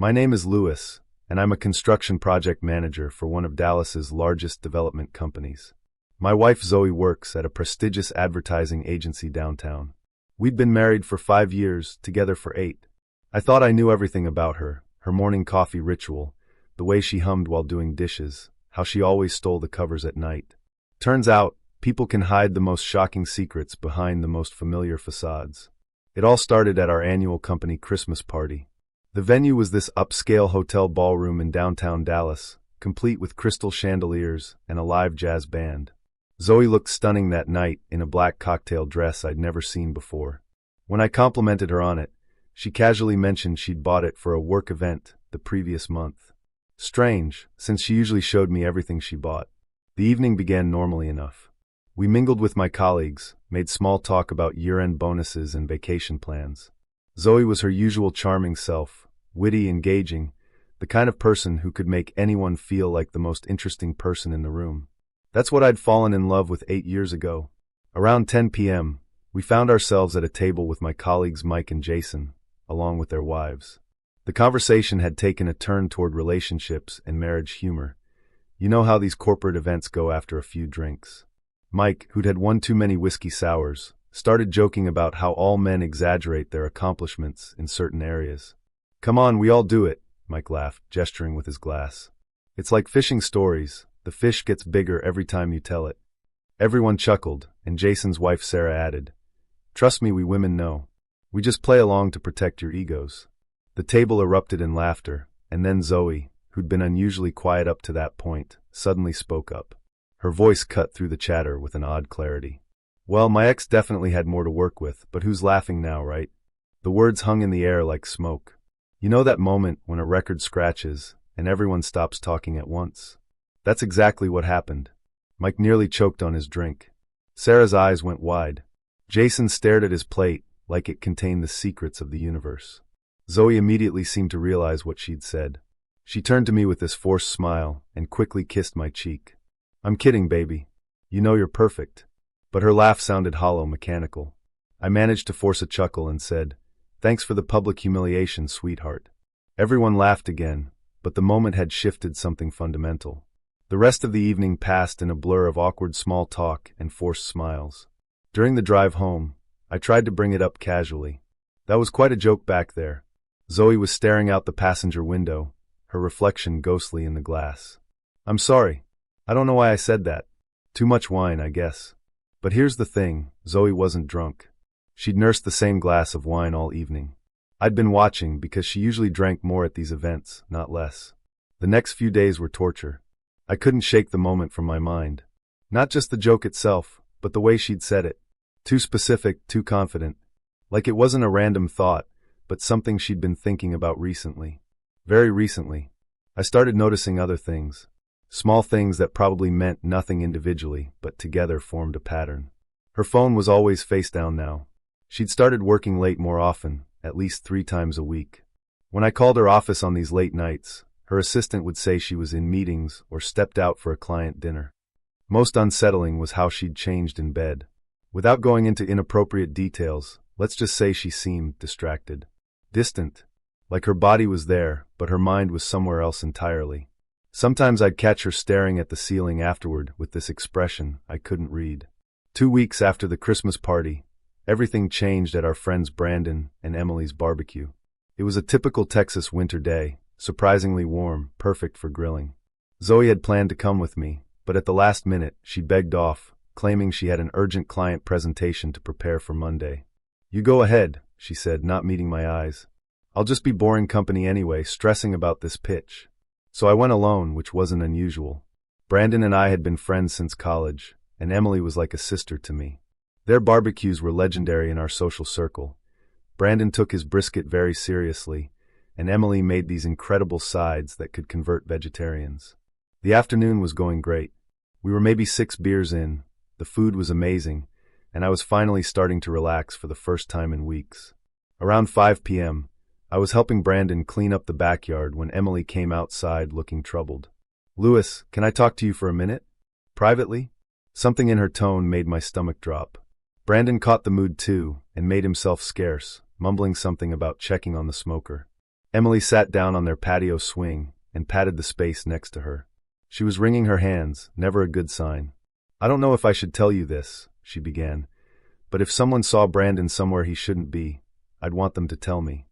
My name is Lewis, and I'm a construction project manager for one of Dallas's largest development companies. My wife Zoe works at a prestigious advertising agency downtown. We'd been married for 5 years, together for 8. I thought I knew everything about her, her morning coffee ritual, the way she hummed while doing dishes, how she always stole the covers at night. Turns out, people can hide the most shocking secrets behind the most familiar facades. It all started at our annual company Christmas party. The venue was this upscale hotel ballroom in downtown Dallas, complete with crystal chandeliers and a live jazz band. Zoe looked stunning that night in a black cocktail dress I'd never seen before. When I complimented her on it, she casually mentioned she'd bought it for a work event the previous month. Strange, since she usually showed me everything she bought. The evening began normally enough. We mingled with my colleagues, made small talk about year-end bonuses and vacation plans. Zoe was her usual charming self, witty, engaging, the kind of person who could make anyone feel like the most interesting person in the room. That's what I'd fallen in love with 8 years ago. Around 10 p.m., we found ourselves at a table with my colleagues Mike and Jason, along with their wives. The conversation had taken a turn toward relationships and marriage humor. You know how these corporate events go after a few drinks. Mike, who'd had one too many whiskey sours, started joking about how all men exaggerate their accomplishments in certain areas. "Come on, we all do it," Mike laughed, gesturing with his glass. "It's like fishing stories. The fish gets bigger every time you tell it." Everyone chuckled, and Jason's wife Sarah added, "Trust me, we women know. We just play along to protect your egos." The table erupted in laughter, and then Zoe, who'd been unusually quiet up to that point, suddenly spoke up. Her voice cut through the chatter with an odd clarity. "Well, my ex definitely had more to work with, but who's laughing now, right?" The words hung in the air like smoke. You know that moment when a record scratches, and everyone stops talking at once? That's exactly what happened. Mike nearly choked on his drink. Sarah's eyes went wide. Jason stared at his plate like it contained the secrets of the universe. Zoe immediately seemed to realize what she'd said. She turned to me with this forced smile and quickly kissed my cheek. "I'm kidding, baby. You know you're perfect." But her laugh sounded hollow, mechanical. I managed to force a chuckle and said, "Thanks for the public humiliation, sweetheart." Everyone laughed again, but the moment had shifted something fundamental. The rest of the evening passed in a blur of awkward small talk and forced smiles. During the drive home, I tried to bring it up casually. "That was quite a joke back there." Zoe was staring out the passenger window, her reflection ghostly in the glass. "I'm sorry. I don't know why I said that. Too much wine, I guess." But here's the thing, Zoe wasn't drunk. She'd nursed the same glass of wine all evening. I'd been watching because she usually drank more at these events, not less. The next few days were torture. I couldn't shake the moment from my mind. Not just the joke itself, but the way she'd said it. Too specific, too confident. Like it wasn't a random thought, but something she'd been thinking about recently. Very recently. I started noticing other things. Small things that probably meant nothing individually, but together formed a pattern. Her phone was always face down now. She'd started working late more often, at least 3 times a week. When I called her office on these late nights, her assistant would say she was in meetings or stepped out for a client dinner. Most unsettling was how she'd changed in bed. Without going into inappropriate details, let's just say she seemed distracted. Distant. Like her body was there, but her mind was somewhere else entirely. Sometimes I'd catch her staring at the ceiling afterward with this expression I couldn't read. 2 weeks after the Christmas party, everything changed at our friends Brandon and Emily's barbecue. It was a typical Texas winter day, surprisingly warm, perfect for grilling. Zoe had planned to come with me, but at the last minute, she begged off, claiming she had an urgent client presentation to prepare for Monday. "You go ahead," she said, not meeting my eyes. "I'll just be boring company anyway, stressing about this pitch." So I went alone, which wasn't unusual. Brandon and I had been friends since college, and Emily was like a sister to me. Their barbecues were legendary in our social circle. Brandon took his brisket very seriously, and Emily made these incredible sides that could convert vegetarians. The afternoon was going great. We were maybe 6 beers in, the food was amazing, and I was finally starting to relax for the first time in weeks. Around 5 p.m., I was helping Brandon clean up the backyard when Emily came outside looking troubled. "Lewis, can I talk to you for a minute? Privately?" Something in her tone made my stomach drop. Brandon caught the mood too, and made himself scarce, mumbling something about checking on the smoker. Emily sat down on their patio swing and patted the space next to her. She was wringing her hands, never a good sign. "I don't know if I should tell you this," she began, "but if someone saw Brandon somewhere he shouldn't be, I'd want them to tell me."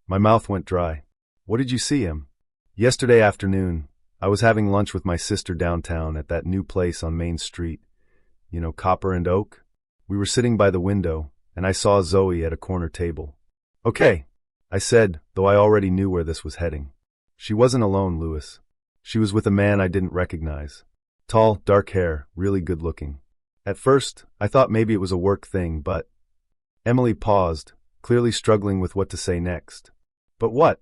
My mouth went dry. "What did you see him?" "Yesterday afternoon, I was having lunch with my sister downtown at that new place on Main Street. You know, Copper and Oak? We were sitting by the window, and I saw Zoe at a corner table." "Okay," I said, though I already knew where this was heading. "She wasn't alone, Louis. She was with a man I didn't recognize. Tall, dark hair, really good looking. At first, I thought maybe it was a work thing, but—" Emily paused, clearly struggling with what to say next. "But what?"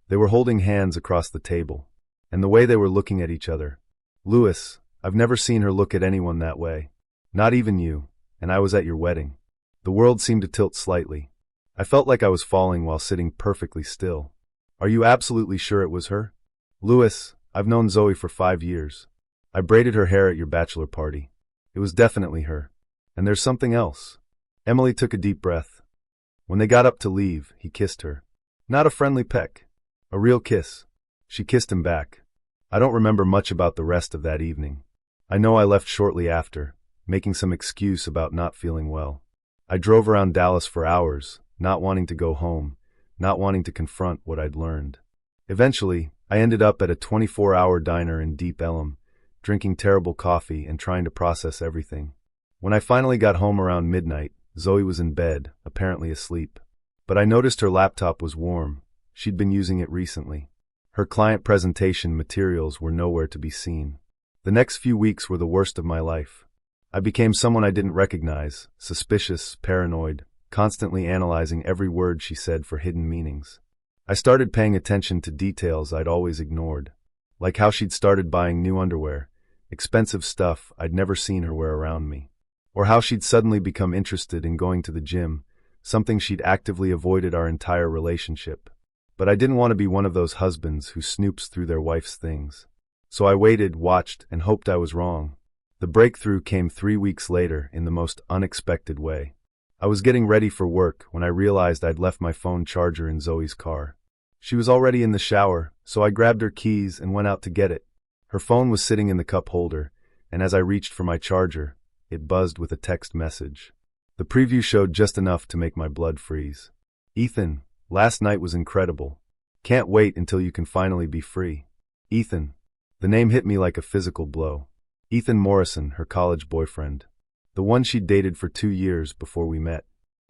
They were holding hands across the table, and the way they were looking at each other. "Louis, I've never seen her look at anyone that way. Not even you, and I was at your wedding." The world seemed to tilt slightly. I felt like I was falling while sitting perfectly still. "Are you absolutely sure it was her?" "Louis, I've known Zoe for 5 years. I braided her hair at your bachelor party. It was definitely her. And there's something else." Emily took a deep breath. When they got up to leave, he kissed her. Not a friendly peck. A real kiss. She kissed him back. I don't remember much about the rest of that evening. I know I left shortly after, making some excuse about not feeling well. I drove around Dallas for hours, not wanting to go home, not wanting to confront what I'd learned. Eventually, I ended up at a 24-hour diner in Deep Ellum, drinking terrible coffee and trying to process everything. When I finally got home around midnight, Zoe was in bed, apparently asleep. But I noticed her laptop was warm. She'd been using it recently. Her client presentation materials were nowhere to be seen. The next few weeks were the worst of my life. I became someone I didn't recognize, suspicious, paranoid, constantly analyzing every word she said for hidden meanings. I started paying attention to details I'd always ignored, like how she'd started buying new underwear, expensive stuff I'd never seen her wear around me, or how she'd suddenly become interested in going to the gym, something she'd actively avoided our entire relationship. But I didn't want to be one of those husbands who snoops through their wife's things. So I waited, watched, and hoped I was wrong. The breakthrough came 3 weeks later in the most unexpected way. I was getting ready for work when I realized I'd left my phone charger in Zoe's car. She was already in the shower, so I grabbed her keys and went out to get it. Her phone was sitting in the cup holder, and as I reached for my charger, it buzzed with a text message. The preview showed just enough to make my blood freeze. "Ethan, last night was incredible. Can't wait until you can finally be free. Ethan." The name hit me like a physical blow. Ethan Morrison, her college boyfriend. The one she'd dated for 2 years before we met.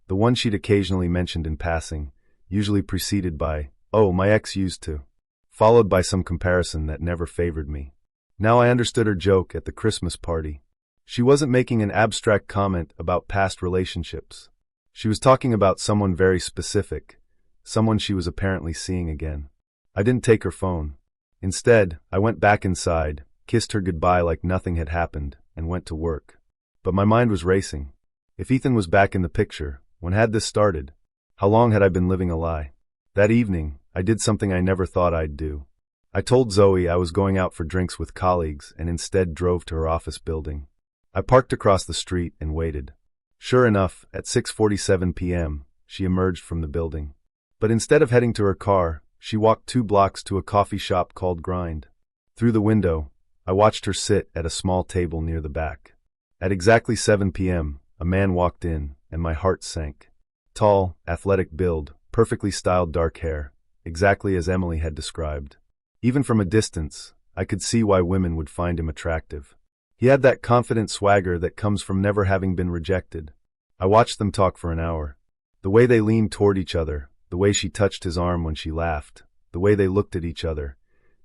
The one she'd occasionally mentioned in passing, usually preceded by, "Oh, my ex used to," followed by some comparison that never favored me. Now I understood her joke at the Christmas party. She wasn't making an abstract comment about past relationships. She was talking about someone very specific, someone she was apparently seeing again. I didn't take her phone. Instead, I went back inside, kissed her goodbye like nothing had happened, and went to work. But my mind was racing. If Ethan was back in the picture, when had this started? How long had I been living a lie? That evening, I did something I never thought I'd do. I told Zoe I was going out for drinks with colleagues and instead drove to her office building. I parked across the street and waited. Sure enough, at 6:47 p.m., she emerged from the building. But instead of heading to her car, she walked 2 blocks to a coffee shop called Grind. Through the window, I watched her sit at a small table near the back. At exactly 7 p.m., a man walked in, and my heart sank. Tall, athletic build, perfectly styled dark hair, exactly as Emily had described. Even from a distance, I could see why women would find him attractive. He had that confident swagger that comes from never having been rejected. I watched them talk for an hour. The way they leaned toward each other, the way she touched his arm when she laughed, the way they looked at each other,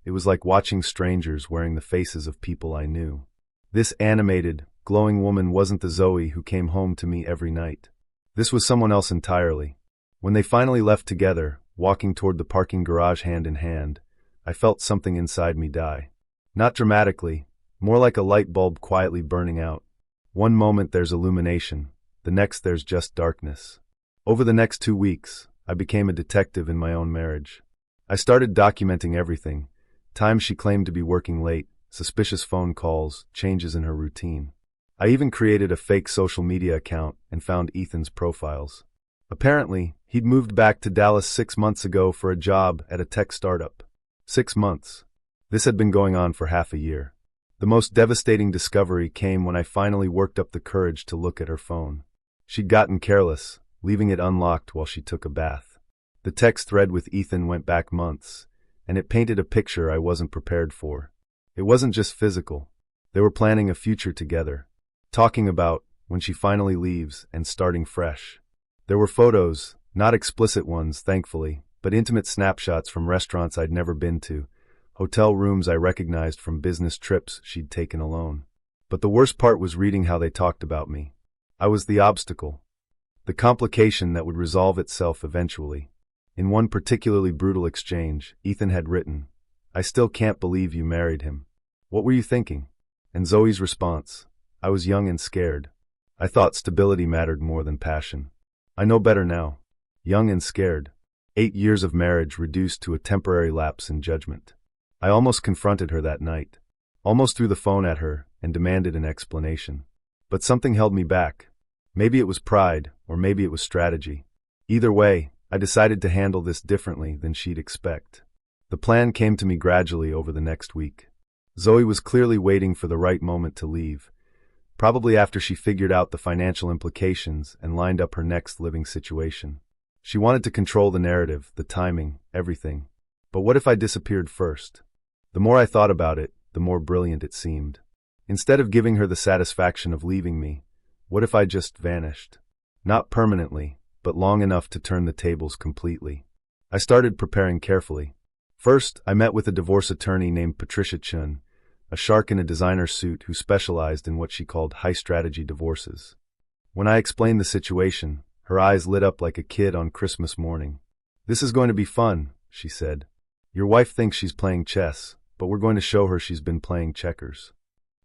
it was like watching strangers wearing the faces of people I knew. This animated, glowing woman wasn't the Zoe who came home to me every night. This was someone else entirely. When they finally left together, walking toward the parking garage hand in hand, I felt something inside me die. Not dramatically, more like a light bulb quietly burning out. One moment there's illumination, the next there's just darkness. Over the next 2 weeks, I became a detective in my own marriage. I started documenting everything, times she claimed to be working late, suspicious phone calls, changes in her routine. I even created a fake social media account and found Ethan's profiles. Apparently, he'd moved back to Dallas 6 months ago for a job at a tech startup. 6 months. This had been going on for half a year. The most devastating discovery came when I finally worked up the courage to look at her phone. She'd gotten careless, leaving it unlocked while she took a bath. The text thread with Ethan went back months, and it painted a picture I wasn't prepared for. It wasn't just physical. They were planning a future together, talking about when she finally leaves and starting fresh. There were photos, not explicit ones, thankfully, but intimate snapshots from restaurants I'd never been to, hotel rooms I recognized from business trips she'd taken alone. But the worst part was reading how they talked about me. I was the obstacle, the complication that would resolve itself eventually. In one particularly brutal exchange, Ethan had written, "I still can't believe you married him. What were you thinking?" And Zoe's response, "I was young and scared. I thought stability mattered more than passion. I know better now. Young and scared. 8 years of marriage reduced to a temporary lapse in judgment." I almost confronted her that night, almost threw the phone at her and demanded an explanation. But something held me back. Maybe it was pride, or maybe it was strategy. Either way, I decided to handle this differently than she'd expect. The plan came to me gradually over the next week. Zoe was clearly waiting for the right moment to leave, probably after she figured out the financial implications and lined up her next living situation. She wanted to control the narrative, the timing, everything. But what if I disappeared first? The more I thought about it, the more brilliant it seemed. Instead of giving her the satisfaction of leaving me, what if I just vanished? Not permanently, but long enough to turn the tables completely. I started preparing carefully. First, I met with a divorce attorney named Patricia Chun, a shark in a designer suit who specialized in what she called high-strategy divorces. When I explained the situation, her eyes lit up like a kid on Christmas morning. "This is going to be fun," she said. "Your wife thinks she's playing chess, but we're going to show her she's been playing checkers."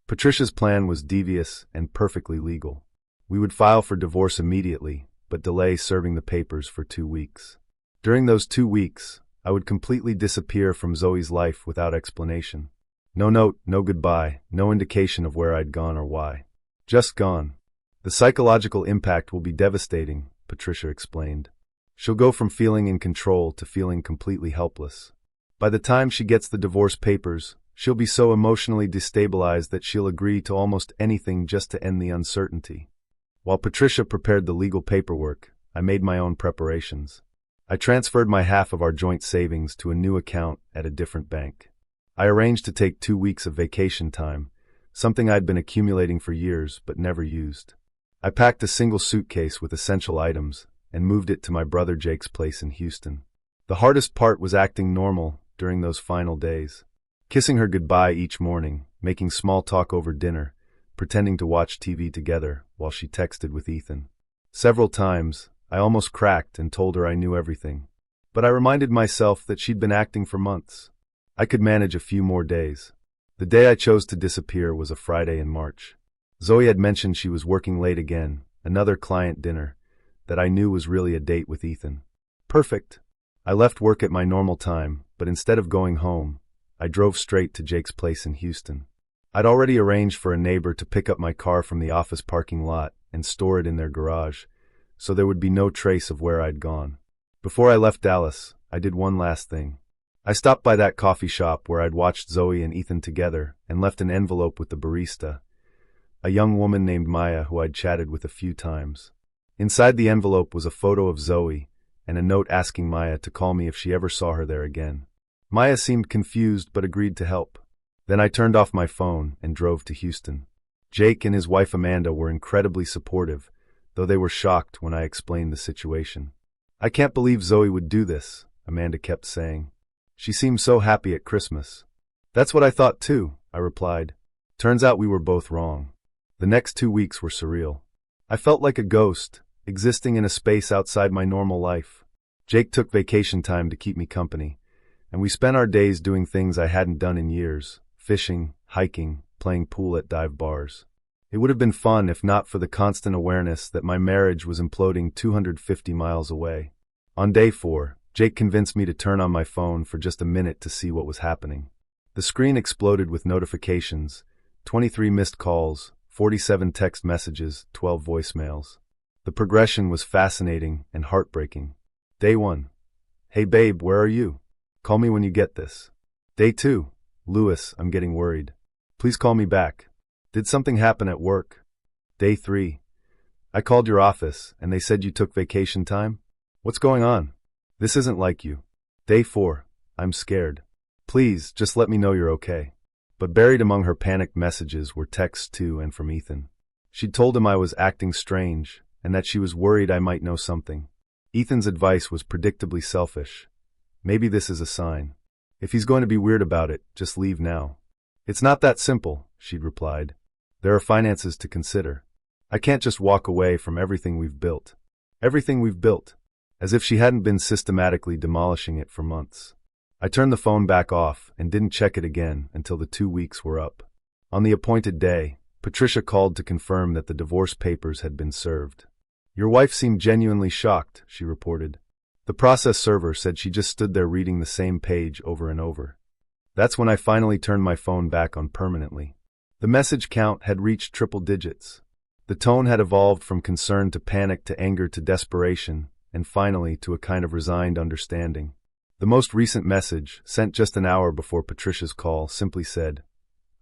Patricia's plan was devious and perfectly legal. We would file for divorce immediately, but delay serving the papers for 2 weeks. During those 2 weeks, I would completely disappear from Zoe's life without explanation. No note, no goodbye, no indication of where I'd gone or why. Just gone. "The psychological impact will be devastating," Patricia explained. "She'll go from feeling in control to feeling completely helpless. By the time she gets the divorce papers, she'll be so emotionally destabilized that she'll agree to almost anything just to end the uncertainty." While Patricia prepared the legal paperwork, I made my own preparations. I transferred my half of our joint savings to a new account at a different bank. I arranged to take 2 weeks of vacation time, something I'd been accumulating for years but never used. I packed a single suitcase with essential items and moved it to my brother Jake's place in Houston. The hardest part was acting normal during those final days. Kissing her goodbye each morning, making small talk over dinner, pretending to watch TV together while she texted with Ethan. Several times, I almost cracked and told her I knew everything. But I reminded myself that she'd been acting for months. I could manage a few more days. The day I chose to disappear was a Friday in March. Zoe had mentioned she was working late again, another client dinner, that I knew was really a date with Ethan. Perfect. I left work at my normal time, but instead of going home, I drove straight to Jake's place in Houston. I'd already arranged for a neighbor to pick up my car from the office parking lot and store it in their garage, so there would be no trace of where I'd gone. Before I left Dallas, I did one last thing. I stopped by that coffee shop where I'd watched Zoe and Ethan together and left an envelope with the barista, a young woman named Maya who I'd chatted with a few times. Inside the envelope was a photo of Zoe and a note asking Maya to call me if she ever saw her there again. Maya seemed confused but agreed to help. Then I turned off my phone and drove to Houston. Jake and his wife Amanda were incredibly supportive, though they were shocked when I explained the situation. "I can't believe Zoe would do this," Amanda kept saying. "She seemed so happy at Christmas." "That's what I thought too," I replied. Turns out we were both wrong. The next 2 weeks were surreal. I felt like a ghost, existing in a space outside my normal life. Jake took vacation time to keep me company, and we spent our days doing things I hadn't done in years: fishing, hiking, playing pool at dive bars. It would have been fun if not for the constant awareness that my marriage was imploding 250 miles away. On day 4, Jake convinced me to turn on my phone for just a minute to see what was happening. The screen exploded with notifications, 23 missed calls, 47 text messages, 12 voicemails. The progression was fascinating and heartbreaking. Day 1. Hey babe, where are you? Call me when you get this. Day 2. Louis, I'm getting worried. Please call me back. Did something happen at work? Day 3. I called your office and they said you took vacation time? What's going on? This isn't like you. Day 4. I'm scared. Please, just let me know you're okay. But buried among her panicked messages were texts to and from Ethan. She'd told him I was acting strange and that she was worried I might know something. Ethan's advice was predictably selfish. Maybe this is a sign. If he's going to be weird about it, just leave now. It's not that simple, she'd replied. There are finances to consider. I can't just walk away from everything we've built. Everything we've built. As if she hadn't been systematically demolishing it for months. I turned the phone back off and didn't check it again until the 2 weeks were up. On the appointed day, Patricia called to confirm that the divorce papers had been served. Your wife seemed genuinely shocked, she reported. The process server said she just stood there reading the same page over and over. That's when I finally turned my phone back on permanently. The message count had reached triple digits. The tone had evolved from concern to panic to anger to desperation, and finally to a kind of resigned understanding. The most recent message, sent just an hour before Patricia's call, simply said,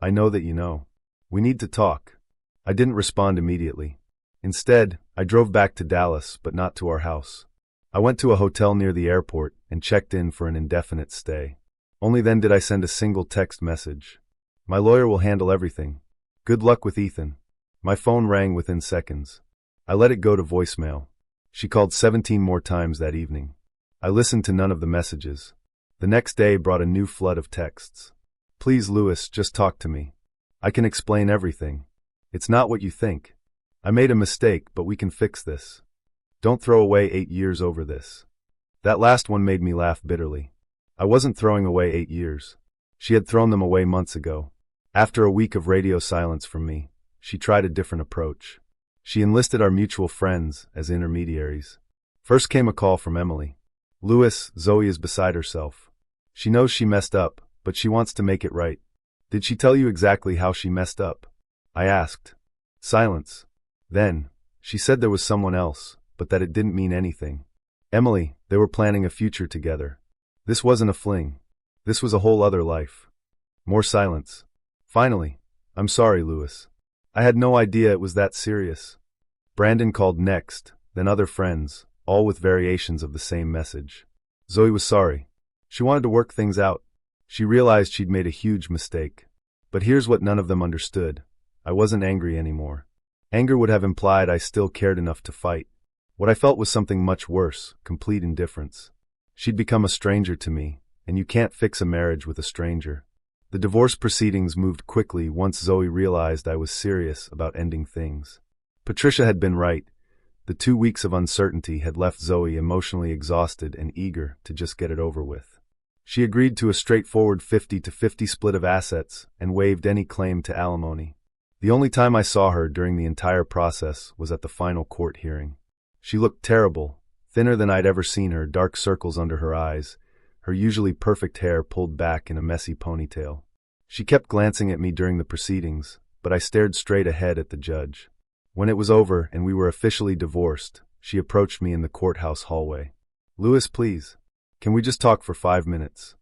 I know that you know. We need to talk. I didn't respond immediately. Instead, I drove back to Dallas, but not to our house. I went to a hotel near the airport and checked in for an indefinite stay. Only then did I send a single text message. My lawyer will handle everything. Good luck with Ethan. My phone rang within seconds. I let it go to voicemail. She called 17 more times that evening. I listened to none of the messages. The next day brought a new flood of texts. Please, Louis, just talk to me. I can explain everything. It's not what you think. I made a mistake, but we can fix this. Don't throw away 8 years over this. That last one made me laugh bitterly. I wasn't throwing away 8 years. She had thrown them away months ago. After a week of radio silence from me, she tried a different approach. She enlisted our mutual friends as intermediaries. First came a call from Emily. Louis, Zoe is beside herself. She knows she messed up, but she wants to make it right. Did she tell you exactly how she messed up? I asked. Silence. Then, she said there was someone else, but that it didn't mean anything. Emily, they were planning a future together. This wasn't a fling. This was a whole other life. More silence. Finally, I'm sorry, Louis. I had no idea it was that serious. Brandon called next, then other friends, all with variations of the same message. Zoe was sorry. She wanted to work things out. She realized she'd made a huge mistake. But here's what none of them understood. I wasn't angry anymore. Anger would have implied I still cared enough to fight. What I felt was something much worse, complete indifference. She'd become a stranger to me, and you can't fix a marriage with a stranger. The divorce proceedings moved quickly once Zoe realized I was serious about ending things. Patricia had been right. The 2 weeks of uncertainty had left Zoe emotionally exhausted and eager to just get it over with. She agreed to a straightforward 50-50 split of assets and waived any claim to alimony. The only time I saw her during the entire process was at the final court hearing. She looked terrible, thinner than I'd ever seen her, dark circles under her eyes, her usually perfect hair pulled back in a messy ponytail. She kept glancing at me during the proceedings, but I stared straight ahead at the judge. When it was over and we were officially divorced, she approached me in the courthouse hallway. Louis, please. Can we just talk for 5 minutes?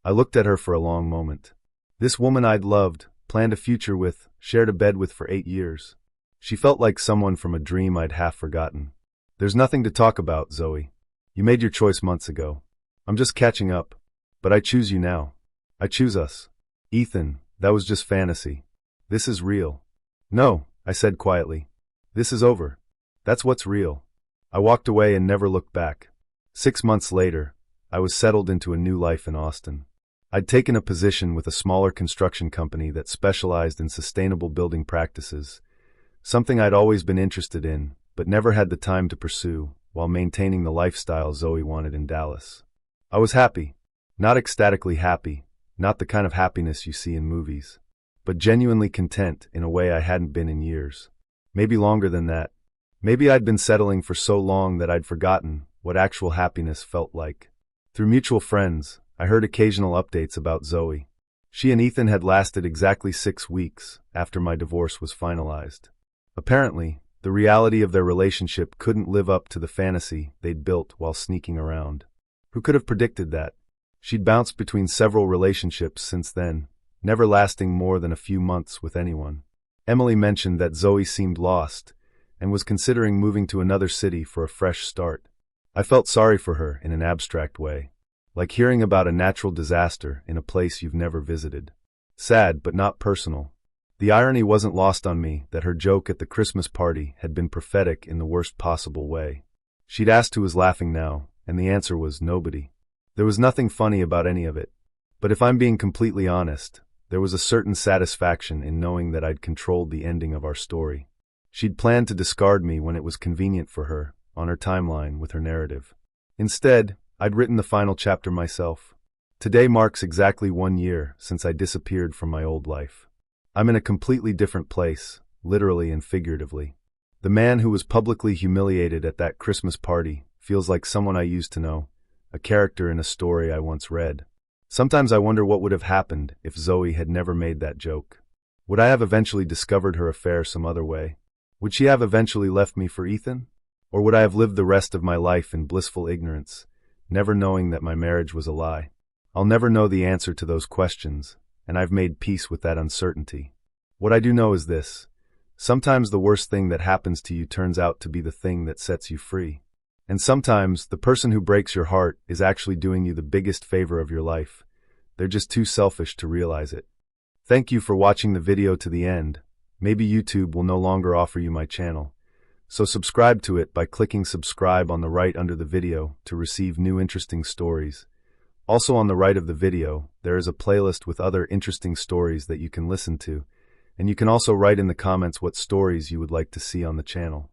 I looked at her for a long moment. This woman I'd loved, planned a future with, shared a bed with for 8 years. She felt like someone from a dream I'd half forgotten. There's nothing to talk about, Zoe. You made your choice months ago. I'm just catching up. But I choose you now. I choose us. Ethan, that was just fantasy. This is real. No, I said quietly. This is over. That's what's real. I walked away and never looked back. 6 months later, I was settled into a new life in Austin. I'd taken a position with a smaller construction company that specialized in sustainable building practices, something I'd always been interested in, but never had the time to pursue, while maintaining the lifestyle Zoe wanted in Dallas. I was happy. Not ecstatically happy, not the kind of happiness you see in movies, but genuinely content in a way I hadn't been in years. Maybe longer than that. Maybe I'd been settling for so long that I'd forgotten what actual happiness felt like. Through mutual friends, I heard occasional updates about Zoe. She and Ethan had lasted exactly 6 weeks after my divorce was finalized. Apparently, The reality of their relationship couldn't live up to the fantasy they'd built while sneaking around. Who could have predicted that? She'd bounced between several relationships since then, never lasting more than a few months with anyone. Emily mentioned that Zoe seemed lost and was considering moving to another city for a fresh start. I felt sorry for her in an abstract way, like hearing about a natural disaster in a place you've never visited. Sad, but not personal. The irony wasn't lost on me that her joke at the Christmas party had been prophetic in the worst possible way. She'd asked who was laughing now, and the answer was nobody. There was nothing funny about any of it. But if I'm being completely honest, there was a certain satisfaction in knowing that I'd controlled the ending of our story. She'd planned to discard me when it was convenient for her, on her timeline with her narrative. Instead, I'd written the final chapter myself. Today marks exactly 1 year since I disappeared from my old life. I'm in a completely different place, literally and figuratively. The man who was publicly humiliated at that Christmas party feels like someone I used to know, a character in a story I once read. Sometimes I wonder what would have happened if Zoe had never made that joke. Would I have eventually discovered her affair some other way? Would she have eventually left me for Ethan? Or would I have lived the rest of my life in blissful ignorance, never knowing that my marriage was a lie? I'll never know the answer to those questions, and I've made peace with that uncertainty. What I do know is this: sometimes the worst thing that happens to you turns out to be the thing that sets you free. And sometimes the person who breaks your heart is actually doing you the biggest favor of your life. They're just too selfish to realize it. Thank you for watching the video to the end. Maybe YouTube will no longer offer you my channel. So subscribe to it by clicking subscribe on the right under the video to receive new interesting stories. Also on the right of the video, there is a playlist with other interesting stories that you can listen to, and you can also write in the comments what stories you would like to see on the channel.